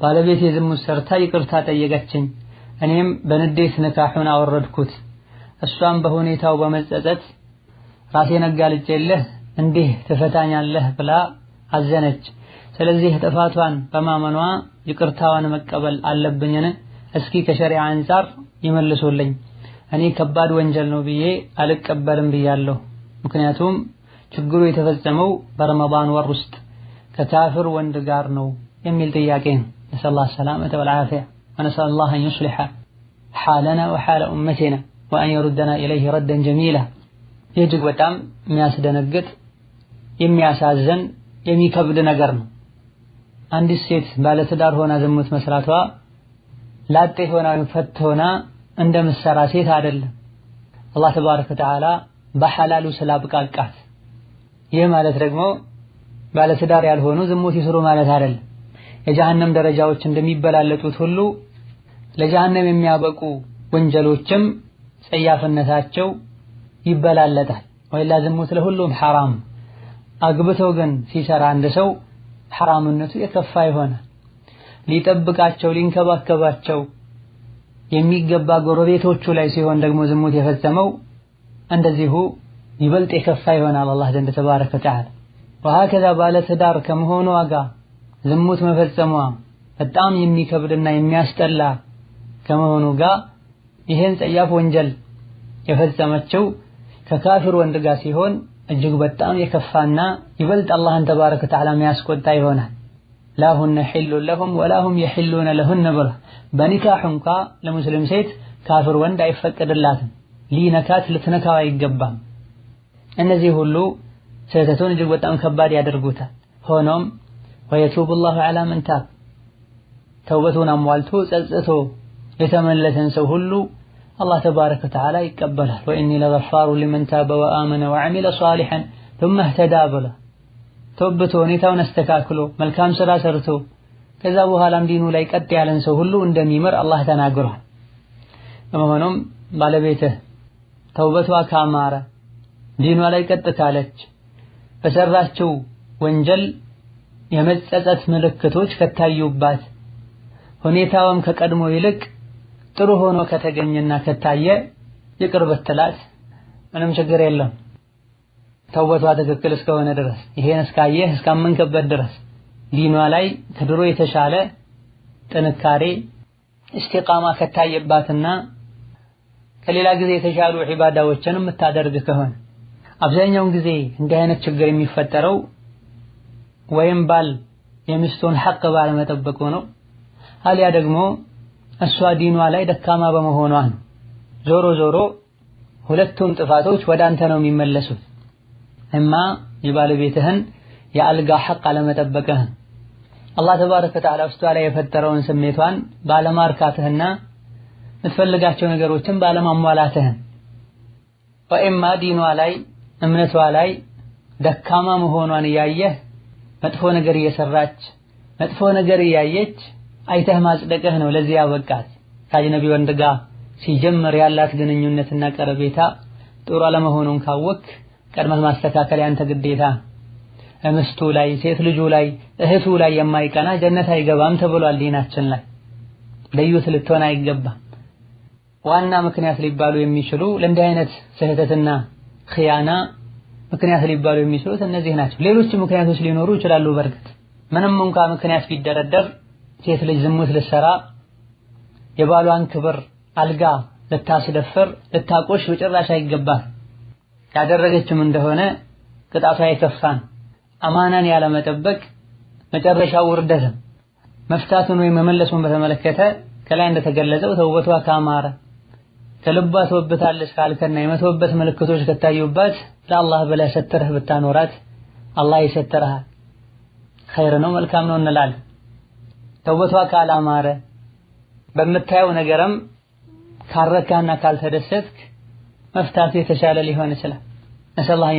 ባለቤቴ ዝሙት ሰርታ ይቅርታ ጠየቀችኝ። እኔም በንዴት ንካሑን አወረድኩት። እሷም በሁኔታው በመጸጸት ራሴን አጋልጬልህ እንዲህ ትፈታኛለህ ብላ አዘነች። ስለዚህ ጥፋቷን በማመኗ ይቅርታዋን መቀበል አለብኝን? እስኪ ከሸሪዓ አንፃር ይመልሱልኝ። እኔ ከባድ ወንጀል ነው ብዬ አልቀበልም ብያለሁ። ምክንያቱም ችግሩ የተፈጸመው በረመዳን ወር ውስጥ ከካፍር ወንድ ጋር ነው የሚል ጥያቄ ነው። ነስአሉላህ ሰላመተ ወልዓፊያ ወነስአሉላህ አን ዩስሊሐ ሓለና ወሓለ ኡመቲና ወአን የሩደና ኢለይሂ ረደን ጀሚላ። ይህ እጅግ በጣም የሚያስደነግጥ የሚያሳዝን የሚከብድ ነገር ነው። አንዲት ሴት ባለትዳር ሆና ዝሙት መስራቷ ላጤ ሆና ፈት ሆና እንደምትሰራ ሴት አይደለም። አላህ ተባረከ ወተዓላ በሐላሉ ስላብቃቃት። ይህ ማለት ደግሞ ባለትዳር ያልሆኑ ዝሙት ይስሩ ማለት አይደለም። የጀሃነም ደረጃዎች እንደሚበላለጡት ሁሉ ለጀሃነም የሚያበቁ ወንጀሎችም ጸያፍነታቸው ይበላለጣል። ወይላ ዝሙት ለሁሉም ሐራም። አግብቶ ግን ሲሰራ አንድ ሰው ሐራምነቱ የከፋ ይሆናል። ሊጠብቃቸው ሊንከባከባቸው የሚገባ ጎረቤቶቹ ላይ ሲሆን ደግሞ ዝሙት የፈጸመው እንደዚሁ ይበልጥ የከፋ ይሆናል አላህ ዘንድ ተባረከ ወተዓላ። ወሀከዛ ባለትዳር ከመሆኗ ጋር ዝሙት መፈጸሟ በጣም የሚከብድና የሚያስጠላ ከመሆኑ ጋር ይህን ጸያፍ ወንጀል የፈጸመችው ከካፊር ወንድ ጋር ሲሆን እጅግ በጣም የከፋና ይበልጥ አላህን ተባረከ ወተዓላ የሚያስቆጣ ይሆናል። ላሁነ ሒሉን ለሁም ወላሁም የሒሉነ ለሁነ ብላ በኒካህ እንኳ ለሙስሊም ሴት ካፍር ወንድ አይፈቀድላትም። ሊነካት ልትነካው አይገባም። እነዚህ ሁሉ ስህተቱን እጅግ በጣም ከባድ ያደርጉታል። ሆኖም ወየቱቡ ላሁ ዐላ መን ታብ ተውበቱን አሟልቶ ጸጽቶ የተመለሰን ሰው ሁሉ አላህ ተባረከ ወተዓላ ይቀበላል። ወኢኒ ለገፋሩ ሊመን ታበ ወአመነ ወዐሚለ ሷሊሐን ثم اهتدى ብላ ተውበቱ ሁኔታውን አስተካክሎ መልካም ስራ ሰርቶ ከዛ በኋላም ዲኑ ላይ ቀጥ ያለን ሰው ሁሉ እንደሚመር አላህ ተናግሯል። በመሆኑም ባለቤትህ ተውበቷ ካማረ ዲኗ ላይ ቀጥ ካለች በሰራችው ወንጀል የመጸጸት ምልክቶች ከታዩባት ሁኔታውም ከቀድሞ ይልቅ ጥሩ ሆኖ ከተገኘና ከታየ ይቅር ብትላት ምንም ችግር የለም። ተውበቷ ትክክል እስከሆነ ድረስ ይሄን እስካየህ እስካመንከበት ድረስ ዲኗ ላይ ከድሮ የተሻለ ጥንካሬ እስቲቃማ ከታየባትና ከሌላ ጊዜ የተሻሉ ዒባዳዎችን የምታደርግ ከሆነ አብዛኛውን ጊዜ እንዲህ አይነት ችግር የሚፈጠረው ወይም ባል የሚስቱን ሐቅ ባለመጠበቁ ነው፣ አልያ ደግሞ እሷ ዲኗ ላይ ደካማ በመሆኗ ነው። ዞሮ ዞሮ ሁለቱም ጥፋቶች ወደ አንተ ነው የሚመለሱት። እማ የባለቤትህን የአልጋ ሐቅ አለመጠበቅህን አላህ ተባረከ ወተዓላ ውስጧ ላይ የፈጠረውን ስሜቷን ባለማርካትህና የምትፈልጋቸው ነገሮችን ባለማሟላትህን፣ ወኢማ ዲኗ ላይ እምነቷ ላይ ደካማ መሆኗን እያየህ መጥፎ ነገር እየሰራች መጥፎ ነገር እያየች አይተህ ማጽደቅህ ነው ለዚህ ያበቃት። ከአጅነቢ ወንድ ጋር ሲጀምር ያላት ግንኙነትና ቀረቤታ ጥሩ አለመሆኑን ካወቅ ቀድመህ ማስተካከል ያንተ ግዴታ። ምስቱ ላይ ሴት ልጁ ላይ እህቱ ላይ የማይቀና ጀነት አይገባም ተብሏል ዲናችን ላይ። ለዩት ልትሆን አይገባም። ዋና ምክንያት ሊባሉ የሚችሉ ለእንዲህ አይነት ስህተትና ኺያና ምክንያት ሊባሉ የሚችሉት እነዚህ ናቸው። ሌሎች ምክንያቶች ሊኖሩ ይችላሉ። በርግጥ ምንም እንኳን ምክንያት ቢደረደር ሴት ልጅ ዝሙት ልትሰራ የባሏን ክብር አልጋ ልታስደፍር ልታቆሽ በጭራሽ አይገባም። ያደረገችም እንደሆነ ቅጣቷ የከፋን አማናን ያለመጠበቅ መጨረሻው ውርደት። መፍታቱን ወይም መመለሱን በተመለከተ ከላይ እንደተገለጸው ተውበቷ ካማረ ከልቧ ተወብታለች ካልከና የመተውበት ምልክቶች ከታዩባት ለአላህ ብለህ ሰትረህ ብታኖራት አላህ ይሰትርሃል። ኸይር ነው መልካም ነው እንላለን። ተውበቷ ካላማረ በምታየው ነገርም ካረካና ካልተደሰትክ መፍታቱ የተሻለ ሊሆን ይችላል። ነስአሉላህ